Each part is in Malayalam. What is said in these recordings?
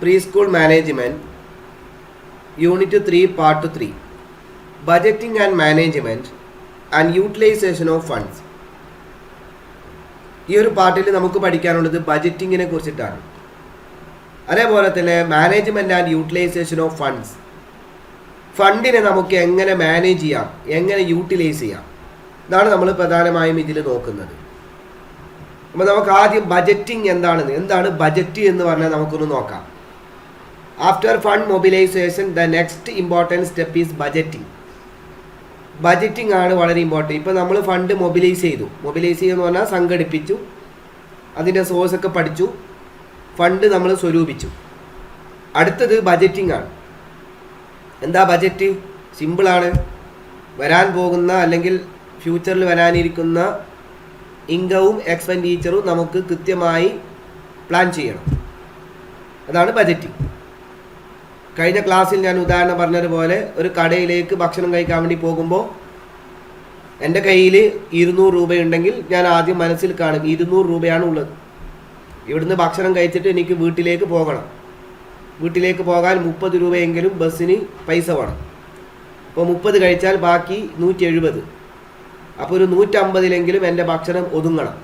Preschool Management, Unit 3, Part 3, Budgeting and Management and Utilization of Funds. ഈ ഒരു പാർട്ടിൽ നമുക്ക് പഠിക്കാനുള്ളത് ബജറ്റിങ്ങിനെ കുറിച്ചിട്ടാണ്. അതേപോലെ തന്നെ management and utilisation of funds. ഫണ്ടിനെ നമുക്ക് എങ്ങനെ മാനേജ് ചെയ്യാം, എങ്ങനെ യൂട്ടിലൈസ് ചെയ്യാം, ഇതാണ് നമ്മൾ പ്രധാനമായും ഇതിൽ നോക്കുന്നത്. അപ്പോൾ നമുക്ക് ആദ്യം ബജറ്റിംഗ് എന്താണ് ബജറ്റ് എന്ന് പറഞ്ഞാൽ നമുക്കൊന്ന് നോക്കാം. After fund mobilisation the next important step is budgeting. Budgeting ആണ് വളരെ ഇമ്പോർട്ടൻറ്റ്. ഇപ്പോൾ നമ്മൾ ഫണ്ട് മൊബിലൈസ് ചെയ്യുമെന്ന് പറഞ്ഞാൽ സംഘടിപ്പിച്ചു, അതിൻ്റെ സോഴ്സൊക്കെ പഠിച്ചു, ഫണ്ട് നമ്മൾ സ്വരൂപിച്ചു. അടുത്തത് ബജറ്റിംഗ് ആണ്. എന്താ ബജറ്റ്? സിമ്പിളാണ്. വരാൻ പോകുന്ന അല്ലെങ്കിൽ ഫ്യൂച്ചറിൽ വരാനിരിക്കുന്ന ഇൻകവും എക്സ്പെൻഡിച്ചറും നമുക്ക് കൃത്യമായി പ്ലാൻ ചെയ്യണം. അതാണ് ബജറ്റിംഗ്. കഴിഞ്ഞ ക്ലാസ്സിൽ ഞാൻ ഉദാഹരണം പറഞ്ഞതുപോലെ ഒരു കടയിലേക്ക് ഭക്ഷണം കഴിക്കാൻ വേണ്ടി പോകുമ്പോൾ എൻ്റെ കയ്യിൽ 200 രൂപയുണ്ടെങ്കിൽ ഞാൻ ആദ്യം മനസ്സിൽ കാണും 200 രൂപയാണ് ഉള്ളത്. ഇവിടുന്ന് ഭക്ഷണം കഴിച്ചിട്ട് എനിക്ക് വീട്ടിലേക്ക് പോകണം. വീട്ടിലേക്ക് പോകാൻ 30 രൂപയെങ്കിലും ബസ്സിന് പൈസ വേണം. അപ്പോൾ 30 കഴിച്ചാൽ ബാക്കി 170. അപ്പോൾ ഒരു 150 എൻ്റെ ഭക്ഷണം ഒതുങ്ങണം.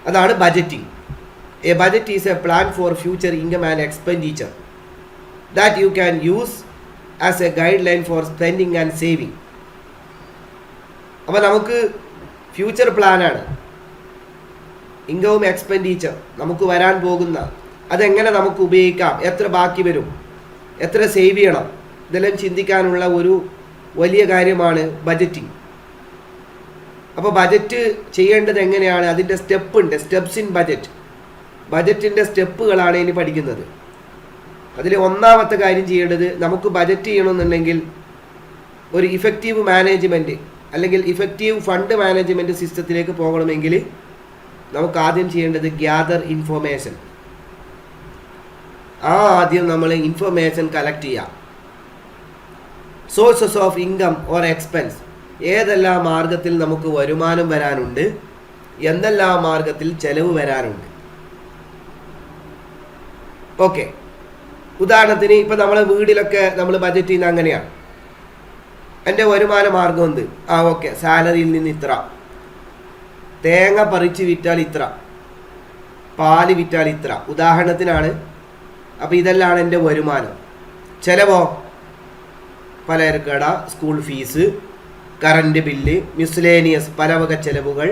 അതാണ് budgeting. A budget is A plan for future income and expenditure that you can use as a guideline for spending and saving. അപ്പോൾ നമുക്ക് ഫ്യൂച്ചർ പ്ലാനാണ്, ഇൻകവും എക്സ്പെൻഡിച്ചർ നമുക്ക് വരാൻ പോകുന്ന, അതെങ്ങനെ നമുക്ക് ഉപയോഗിക്കാം, എത്ര ബാക്കി വരും, എത്ര സേവ് ചെയ്യണം, ഇതെല്ലാം ചിന്തിക്കാനുള്ള ഒരു വലിയ കാര്യമാണ് ബജറ്റിംഗ്. അപ്പോൾ ബജറ്റ് ചെയ്യേണ്ടത് എങ്ങനെയാണ്, അതിൻ്റെ സ്റ്റെപ്സ് ഇൻ ബജറ്റ്. ബജറ്റിൻ്റെ സ്റ്റെപ്പുകളാണ് ഇനി പഠിക്കുന്നത്. അതിൽ ഒന്നാമത്തെ കാര്യം ചെയ്യേണ്ടത്, നമുക്ക് ബജറ്റ് ചെയ്യണമെന്നുണ്ടെങ്കിൽ ഒരു ഇഫക്റ്റീവ് മാനേജ്മെൻറ്റ് അല്ലെങ്കിൽ ഇഫക്റ്റീവ് ഫണ്ട് മാനേജ്മെൻറ്റ് സിസ്റ്റത്തിലേക്ക് പോകണമെങ്കിൽ നമുക്ക് ആദ്യം ചെയ്യേണ്ടത് ഗ്യാദർ ഇൻഫോർമേഷൻ. ആദ്യം നമ്മൾ ഇൻഫർമേഷൻ കളക്ട് ചെയ്യാം. Sources of income or expense, ഏതെല്ലാം മാർഗത്തിൽ നമുക്ക് വരുമാനം വരാനുണ്ട്, എന്തെല്ലാം മാർഗത്തിൽ ചെലവ് വരാനുണ്ട്. ഓക്കെ, ഉദാഹരണത്തിന് ഇപ്പോൾ നമ്മളെ വീട്ടിലൊക്കെ നമ്മൾ ബജറ്റ് ചെയ്യുന്ന അങ്ങനെയാണ്. എൻ്റെ വരുമാന മാർഗം എന്ത്? ഓക്കെ, സാലറിയിൽ നിന്ന് ഇത്ര, തേങ്ങ പറിച്ച് വിറ്റാൽ ഇത്ര, പാല് വിറ്റാൽ ഇത്ര, ഉദാഹരണത്തിനാണ്. അപ്പോൾ ഇതെല്ലാം എൻ്റെ വരുമാനം. ചിലവോ പലചരക്കട, school fees, current bill, miscellaneous പലവക ചിലവുകൾ.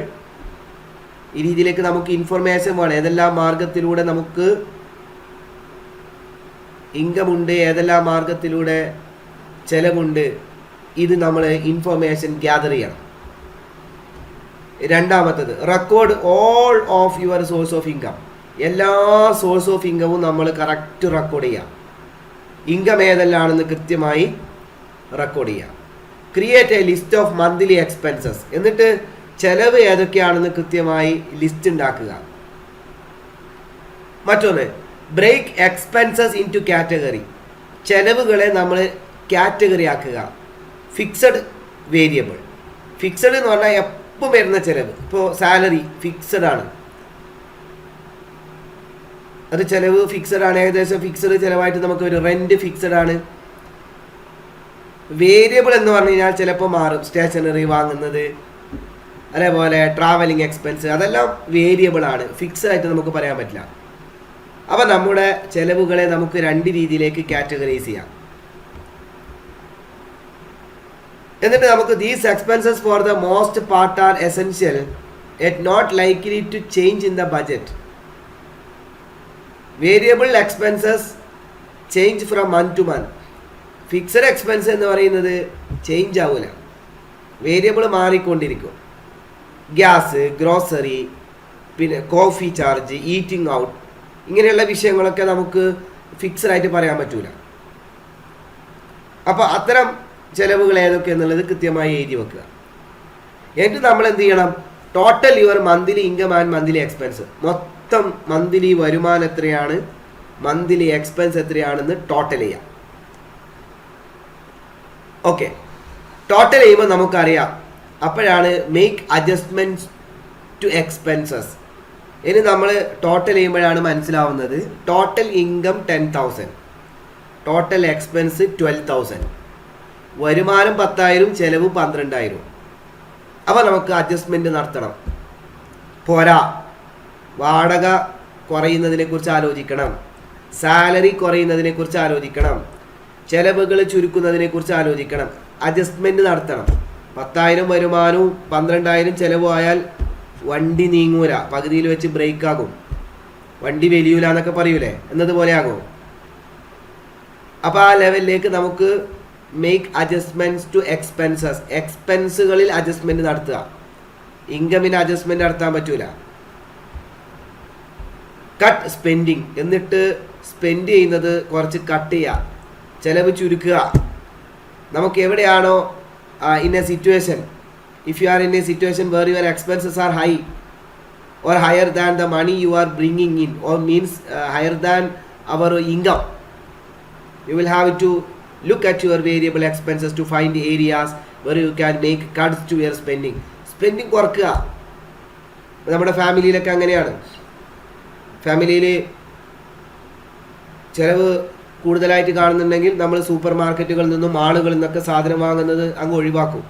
ഈ രീതിയിലേക്ക് നമുക്ക് ഇൻഫർമേഷൻ വേണം. ഏതെല്ലാം മാർഗത്തിലൂടെ നമുക്ക് ഇൻകം ഉണ്ട്, ഏതെല്ലാം മാർഗത്തിലൂടെ ചിലവുണ്ട്, ഇത് നമ്മൾ ഇൻഫർമേഷൻ ഗ്യാദർ ചെയ്യണം. രണ്ടാമത്തത് record all of your source of income. എല്ലാ സോഴ്സ് ഓഫ് ഇൻകവും നമ്മൾ കറക്റ്റ് റെക്കോർഡ് ചെയ്യാം. ഇൻകം ഏതെല്ലാമാണെന്ന് കൃത്യമായി റെക്കോർഡ് ചെയ്യാം. Create a list of monthly expenses. എന്നിട്ട് ചിലവ് ഏതൊക്കെയാണെന്ന് കൃത്യമായി ലിസ്റ്റ് ഉണ്ടാക്കുക. മറ്റൊന്ന്, break expenses into category. ചെലവുകളെ നമ്മൾ കാറ്റഗറി ആക്കുക. Fixed, variable. ഫിക്സഡ് എന്ന് പറഞ്ഞാൽ എപ്പോൾ വരുന്ന ചിലവ്. ഇപ്പോൾ സാലറി ഫിക്സഡ് ആണ്, അത് ചിലവ് ഫിക്സഡ് ആണ്, ഏകദേശം ഫിക്സഡ് ചിലവായിട്ട് നമുക്ക് ഒരു റെൻറ്റ് ഫിക്സഡ് ആണ്. വേരിയബിൾ എന്ന് പറഞ്ഞു കഴിഞ്ഞാൽ ചിലപ്പോൾ മാറും. സ്റ്റേഷനറി വാങ്ങുന്നത്, അതേപോലെ ട്രാവലിംഗ് എക്സ്പെൻസ്, അതെല്ലാം വേരിയബിൾ ആണ്, ഫിക്സഡ് ആയിട്ട് നമുക്ക് പറയാൻ പറ്റില്ല. അപ്പോൾ നമ്മുടെ ചിലവുകളെ നമുക്ക് 2 രീതിയിലേക്ക് കാറ്റഗറൈസ് ചെയ്യാം. എന്നിട്ട് നമുക്ക് these expenses for the most part are essential yet not likely to change in the budget. Variable expenses change from month to month. Fixed expense എന്ന് പറയുന്നത് ചേഞ്ച് ആവില്ല, വേരിയബിൾ മാറിക്കൊണ്ടിരിക്കും. ഗ്യാസ്, ഗ്രോസറി, പിന്നെ കോഫി ചാർജ്, ഈറ്റിംഗ് ഔട്ട്, ഇങ്ങനെയുള്ള വിഷയങ്ങളൊക്കെ നമുക്ക് ഫിക്സഡ് ആയിട്ട് പറയാൻ പറ്റൂല. അപ്പോൾ അത്തരം ചിലവുകൾ ഏതൊക്കെ എന്നുള്ളത് കൃത്യമായി എഴുതി വെക്കുക. എന്നിട്ട് നമ്മൾ എന്ത് ചെയ്യണം? Total your monthly income and monthly expense. മൊത്തം മന്ത്ലി വരുമാനം എത്രയാണ്, മന്ത്ലി എക്സ്പെൻസ് എത്രയാണെന്ന് ടോട്ടൽ ചെയ്യാം. ഓക്കെ, ടോട്ടൽ ചെയ്യുമ്പോൾ നമുക്കറിയാം. അപ്പോഴാണ് മേക്ക് അഡ്ജസ്റ്റ്മെൻറ്റ്സ് ടു എക്സ്പെൻസസ്. ഇനി നമ്മൾ ടോട്ടൽ ചെയ്യുമ്പോഴാണ് മനസ്സിലാവുന്നത് ടോട്ടൽ ഇൻകം 10,000, ടോട്ടൽ എക്സ്പെൻസ് 12,000, വരുമാനം 10,000, ചിലവ് 12,000. അപ്പോൾ നമുക്ക് അഡ്ജസ്റ്റ്മെൻറ്റ് നടത്തണം. പോരാ, വാടക കുറയുന്നതിനെക്കുറിച്ച് ആലോചിക്കണം, സാലറി കുറയുന്നതിനെക്കുറിച്ച് ആലോചിക്കണം, ചിലവുകൾ ചുരുക്കുന്നതിനെക്കുറിച്ച് ആലോചിക്കണം, അഡ്ജസ്റ്റ്മെൻറ്റ് നടത്തണം. 10,000 വരുമാനവും 12,000 ചിലവും ആയാൽ വണ്ടി നീങ്ങൂല, പകുതിയിൽ വെച്ച് ബ്രേക്ക് ആകും, വണ്ടി വലിയൂല എന്നൊക്കെ പറയൂലേ, എന്നതുപോലെ ആകും. അപ്പോൾ ആ ലെവലിലേക്ക് നമുക്ക് മേക്ക് അഡ്ജസ്റ്റ്മെൻറ്റ്സ് ടു എക്സ്പെൻസസ്, എക്സ്പെൻസുകളിൽ അഡ്ജസ്റ്റ്മെൻറ്റ് നടത്തുക. ഇൻകമിന് അഡ്ജസ്റ്റ്മെൻറ്റ് നടത്താൻ പറ്റൂല. കട്ട് സ്പെൻഡിങ്, എന്നിട്ട് സ്പെൻഡ് ചെയ്യുന്നത് കുറച്ച് കട്ട് ചെയ്യുക, ചിലവ് ചുരുക്കുക. നമുക്ക് എവിടെയാണോ in A situation, if you are in a situation where your expenses are high or higher than the money you are bringing in, or means higher than our income, you will have to look at your variable expenses to find areas where you can make cuts to your spending കുറക്കുക. നമ്മുടെ ഫാമിലിയിലൊക്കെ അങ്ങനെയാണ്. ഫാമിലിയിൽ ചിലവ് കൂടുതലായിട്ട് കാണുന്നുണ്ടെങ്കിൽ നമ്മൾ സൂപ്പർ മാർക്കറ്റുകളിൽ നിന്നും മാളുകളിൽ നിന്നൊക്കെ സാധനം വാങ്ങുന്നത് അങ്ങ് ഒഴിവാക്കും.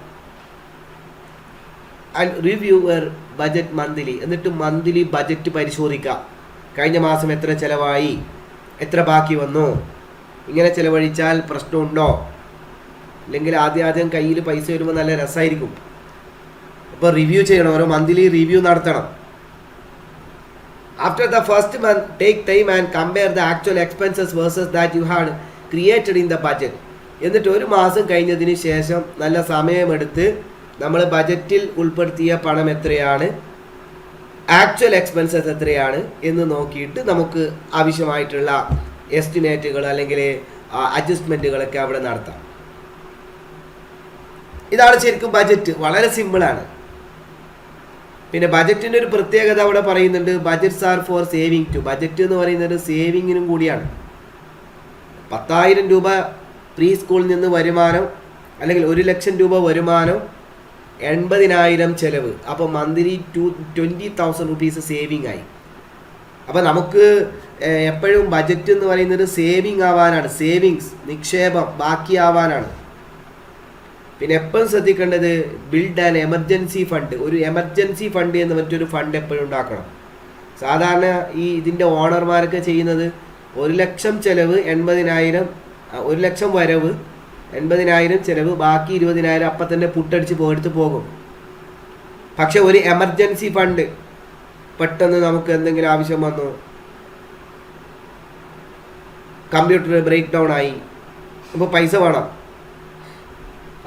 And review your budget monthly, എന്നിട്ട് മന്ത്ലി ബജറ്റ് പരിശോധിക്കുക. കഴിഞ്ഞ മാസം എത്ര ചിലവായി, എത്ര ബാക്കി വന്നു, ഇങ്ങനെ ചിലവഴിച്ചാൽ പ്രശ്നമുണ്ടോ, അല്ലെങ്കിൽ ആദ്യം കയ്യിൽ പൈസ വരുമ്പോൾ നല്ല രസമായിരിക്കും. അപ്പോൾ റിവ്യൂ ചെയ്യണം, ഓരോ മന്ത്ലി റിവ്യൂ നടത്തണം. After the first month take time and compare the actual expenses versus that you had created in the budget. എന്നിട്ട് ഒരു മാസം കഴിഞ്ഞതിന് ശേഷം നല്ല സമയമെടുത്ത് നമ്മൾ ബജറ്റിൽ ഉൾപ്പെടുത്തിയ പണം എത്രയാണ്, ആക്ച്വൽ എക്സ്പെൻസസ് എത്രയാണ് എന്ന് നോക്കിയിട്ട് നമുക്ക് ആവശ്യമായിട്ടുള്ള എസ്റ്റിമേറ്റുകൾ അല്ലെങ്കിൽ അഡ്ജസ്റ്റ്മെൻറ്റുകളൊക്കെ അവിടെ നടത്താം. ഇതാണ് ശരിക്കും ബജറ്റ്. വളരെ സിമ്പിളാണ്. പിന്നെ ബജറ്റിൻ്റെ ഒരു പ്രത്യേകത അവിടെ പറയുന്നുണ്ട്, budgets are for saving too. Budget എന്ന് പറയുന്നത് സേവിങ്ങിനും കൂടിയാണ്. 10,000 രൂപ പ്രീ സ്കൂളിൽ നിന്ന് വരുമാനം, അല്ലെങ്കിൽ 1,00,000 രൂപ വരുമാനം, 80,000 ചിലവ്. അപ്പോൾ മന്ത്ലി 20,000 റുപ്പീസ് സേവിങ് ആയി. അപ്പോൾ നമുക്ക് എപ്പോഴും ബജറ്റ് എന്ന് പറയുന്നത് സേവിങ് ആവാനാണ്, സേവിങ്സ്, നിക്ഷേപം ബാക്കിയാവാനാണ്. പിന്നെ എപ്പോഴും ശ്രദ്ധിക്കേണ്ടത് ബിൽഡ് ആൻ എമർജൻസി ഫണ്ട്. ഒരു എമർജൻസി ഫണ്ട് എന്ന് മറ്റൊരു ഫണ്ട് എപ്പോഴും ഉണ്ടാക്കണം. സാധാരണ ഇതിൻ്റെ ഓണർമാരൊക്കെ ചെയ്യുന്നത് 1,00,000 ചിലവ്, 80,000, 1,00,000 വരവ്, 80,000 ചിലവ്, ബാക്കി 20,000 അപ്പം തന്നെ പുട്ടടിച്ച് എടുത്ത് പോകും. പക്ഷെ ഒരു എമർജൻസി ഫണ്ട്, പെട്ടെന്ന് നമുക്ക് എന്തെങ്കിലും ആവശ്യം വന്നു, കമ്പ്യൂട്ടർ ബ്രേക്ക് ഡൗൺ ആയി, അപ്പോൾ പൈസ വേണം.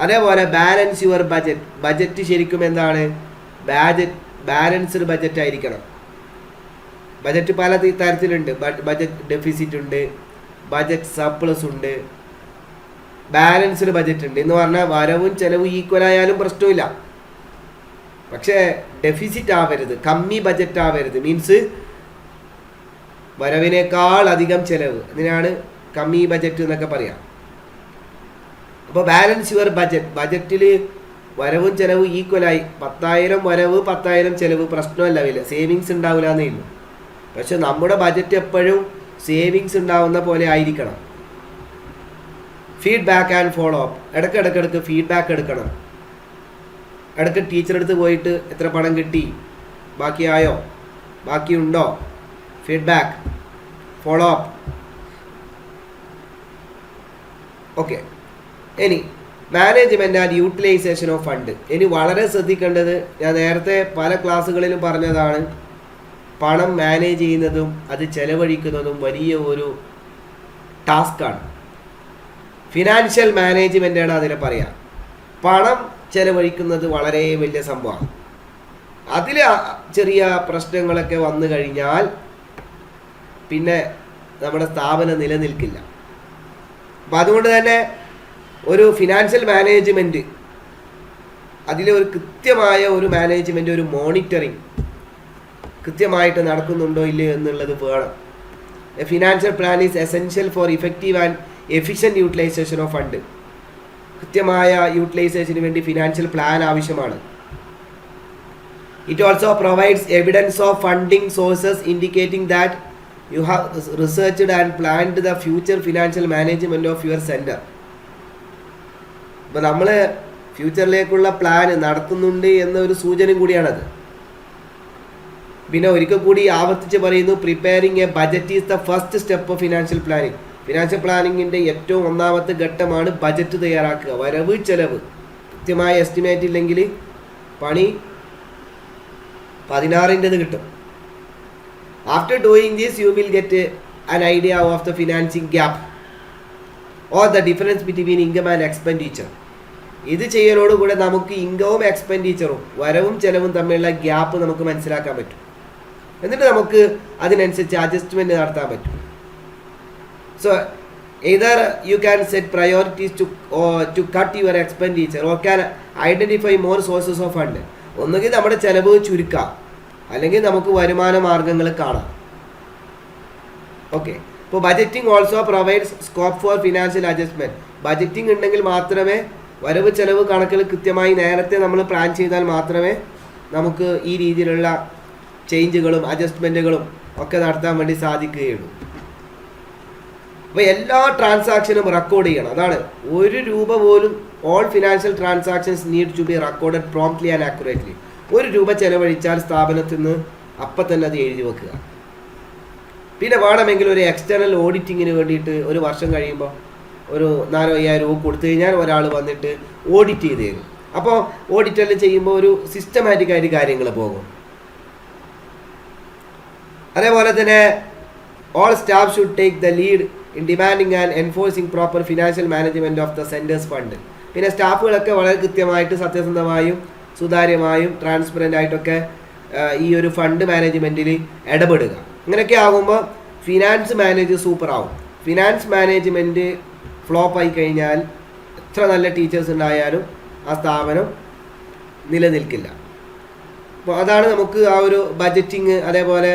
അതേപോലെ ബാലൻസ് യുവർ ബജറ്റ്. ബജറ്റ് ശരിക്കും എന്താണ്? ബാലൻസ്ഡ് ബജറ്റ് ആയിരിക്കണം. ബജറ്റ് പല തരത്തിലുണ്ട്. ബജറ്റ് ഡെഫിസിറ്റ് ഉണ്ട്, ബജറ്റ് സർപ്ലസ് ഉണ്ട്, ബാലൻസ്ഡ് ബജറ്റ് ഉണ്ട്. എന്ന് പറഞ്ഞാൽ വരവും ചെലവും ഈക്വൽ ആയാലും പ്രശ്നമില്ല, പക്ഷേ ഡെഫിസിറ്റ് ആവരുത്, കമ്മി ബജറ്റ് ആവരുത്. മീൻസ് വരവിനേക്കാൾ അധികം ചെലവ്, അതിനാണ് കമ്മി ബജറ്റ് എന്നൊക്കെ പറയാം. അപ്പോൾ ബാലൻസ് യുവർ ബജറ്റ്. ബജറ്റിൽ വരവും ചിലവും ഈക്വലായി, 10,000 വരവ് 10,000 ചിലവ്, പ്രശ്നമല്ല, വില സേവിങ്സ് ഉണ്ടാവില്ല എന്നേ ഉള്ളൂ. പക്ഷെ നമ്മുടെ ബജറ്റ് എപ്പോഴും സേവിങ്സ് ഉണ്ടാവുന്ന പോലെ ആയിരിക്കണം. Feedback and follow up. ഇടയ്ക്കിടയ്ക്ക് ഫീഡ്ബാക്ക് എടുക്കണം. ഇടയ്ക്ക് ടീച്ചറെടുത്ത് പോയിട്ട് എത്ര പണം കിട്ടി, ബാക്കിയായോ, ബാക്കിയുണ്ടോ, ഫീഡ്ബാക്ക്, ഫോളോ അപ്പ്. ഓക്കെ. ഇനി management and utilisation of fund. ഇനി വളരെ ശ്രദ്ധിക്കേണ്ടത്, ഞാൻ നേരത്തെ പല ക്ലാസ്സുകളിലും പറഞ്ഞതാണ്, പണം മാനേജ് ചെയ്യുന്നതും അത് ചെലവഴിക്കുന്നതും വലിയ ഒരു ടാസ്ക്കാണ്. ഫിനാൻഷ്യൽ മാനേജ്മെൻറ്റാണ് അതിനെ പറയാം. പണം ചെലവഴിക്കുന്നത് വളരെ വലിയ സംഭവമാണ്. അതിൽ ചെറിയ പ്രശ്നങ്ങളൊക്കെ വന്നു കഴിഞ്ഞാൽ പിന്നെ നമ്മുടെ സ്ഥാപനം നിലനിൽക്കില്ല. അപ്പം അതുകൊണ്ട് തന്നെ ഒരു ഫിനാൻഷ്യൽ മാനേജ്മെൻറ്റ്, അതിലെ ഒരു കൃത്യമായ ഒരു മാനേജ്മെൻറ്റ്, ഒരു മോണിറ്ററിങ് കൃത്യമായിട്ട് നടക്കുന്നുണ്ടോ ഇല്ലയോ എന്നുള്ളത് വേണം. A financial plan is essential for effective and efficient utilisation of fund. കൃത്യമായ യൂട്ടിലൈസേഷന് വേണ്ടി ഫിനാൻഷ്യൽ പ്ലാൻ ആവശ്യമാണ്. It also provides evidence of funding sources indicating that you have researched and planned the future financial management of your center. അപ്പോൾ നമ്മൾ ഫ്യൂച്ചറിലേക്കുള്ള പ്ലാൻ നടത്തുന്നുണ്ട് എന്നൊരു സൂചനയും കൂടിയാണത്. പിന്നെ ഒരിക്കൽ കൂടി ആവർത്തിച്ച് പറയുന്നു, preparing a budget is the first step of financial planning. Financial പ്ലാനിങ്ങിൻ്റെ ഏറ്റവും ഒന്നാമത്തെ ഘട്ടമാണ് ബജറ്റ് തയ്യാറാക്കുക. വരവ് ചെലവ് കൃത്യമായ എസ്റ്റിമേറ്റ് ഇല്ലെങ്കിൽ പണി 16-ൻ്റെത് കിട്ടും. After doing this you will get an idea of the financing gap or the difference between income and expenditure. ഇത് ചെയ്യലോടുകൂടെ നമുക്ക് ഇൻകവും എക്സ്പെൻഡിച്ചറും വരവും ചെലവും തമ്മിലുള്ള ഗ്യാപ്പ് നമുക്ക് മനസ്സിലാക്കാൻ പറ്റും. എന്നിട്ട് നമുക്ക് അതിനനുസരിച്ച് അഡ്ജസ്റ്റ്മെൻറ്റ് നടത്താൻ പറ്റും. So either you can set priorities to cut your expenditure or can identify more sources of fund. ഒന്നുകിൽ നമ്മുടെ ചെലവ് ചുരുക്കാം, അല്ലെങ്കിൽ നമുക്ക് വരുമാന മാർഗങ്ങൾ കാണാം. ഓക്കെ, ഇപ്പോൾ budgeting also provides scope for financial adjustment. Budgeting ഉണ്ടെങ്കിൽ മാത്രമേ വരവ് ചെലവ് കണക്കുകൾ കൃത്യമായി നേരത്തെ നമ്മൾ പ്ലാൻ ചെയ്താൽ മാത്രമേ നമുക്ക് ഈ രീതിയിലുള്ള ചേഞ്ചുകളും അഡ്ജസ്റ്റ്മെൻറ്റുകളും ഒക്കെ നടത്താൻ വേണ്ടി സാധിക്കുകയുള്ളൂ. അപ്പോൾ എല്ലാ ട്രാൻസാക്ഷനും റെക്കോർഡ് ചെയ്യണം. അതാണ് ₹1 പോലും all financial transactions need to be recorded promptly and accurately. ₹1 ചെലവഴിച്ചാൽ സ്ഥാപനത്തിൽ നിന്ന് അപ്പം തന്നെ അത് എഴുതി വെക്കുക. പിന്നെ വേണമെങ്കിൽ ഒരു എക്സ്റ്റേണൽ ഓഡിറ്റിങ്ങിന് വേണ്ടിയിട്ട് ഒരു വർഷം കഴിയുമ്പോൾ ഒരു 4,000 കൊടുത്തു കഴിഞ്ഞാൽ ഒരാൾ വന്നിട്ട് ഓഡിറ്റ് ചെയ്ത് തരും. അപ്പോൾ ഓഡിറ്റെല്ലാം ചെയ്യുമ്പോൾ ഒരു സിസ്റ്റമാറ്റിക്കായിട്ട് കാര്യങ്ങൾ പോകും. അതേപോലെ തന്നെ all staff should take the lead in demanding and enforcing proper financial management of the center's fund. പിന്നെ സ്റ്റാഫുകളൊക്കെ വളരെ കൃത്യമായിട്ട് സത്യസന്ധമായും സുതാര്യമായും ട്രാൻസ്പെറൻ്റ് ആയിട്ടൊക്കെ ഈ ഒരു ഫണ്ട് മാനേജ്മെൻറ്റിൽ ഇടപെടുക. ഇങ്ങനെയൊക്കെ ആകുമ്പോൾ ഫിനാൻസ് മാനേജ് സൂപ്പർ ആവും. ഫിനാൻസ് മാനേജ്മെൻറ്റ് ഫ്ലോപ്പ് ആയി കഴിഞ്ഞാൽ എത്ര നല്ല ടീച്ചേഴ്സ് ഉണ്ടായാലും ആ സ്ഥാപനം നിലനിൽക്കില്ല. അപ്പോൾ അതാണ് നമുക്ക് ആ ഒരു ബജറ്റിങ് അതേപോലെ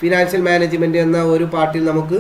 ഫിനാൻഷ്യൽ മാനേജ്മെൻറ്റ് എന്ന ഒരു പാർട്ടിൽ നമുക്ക്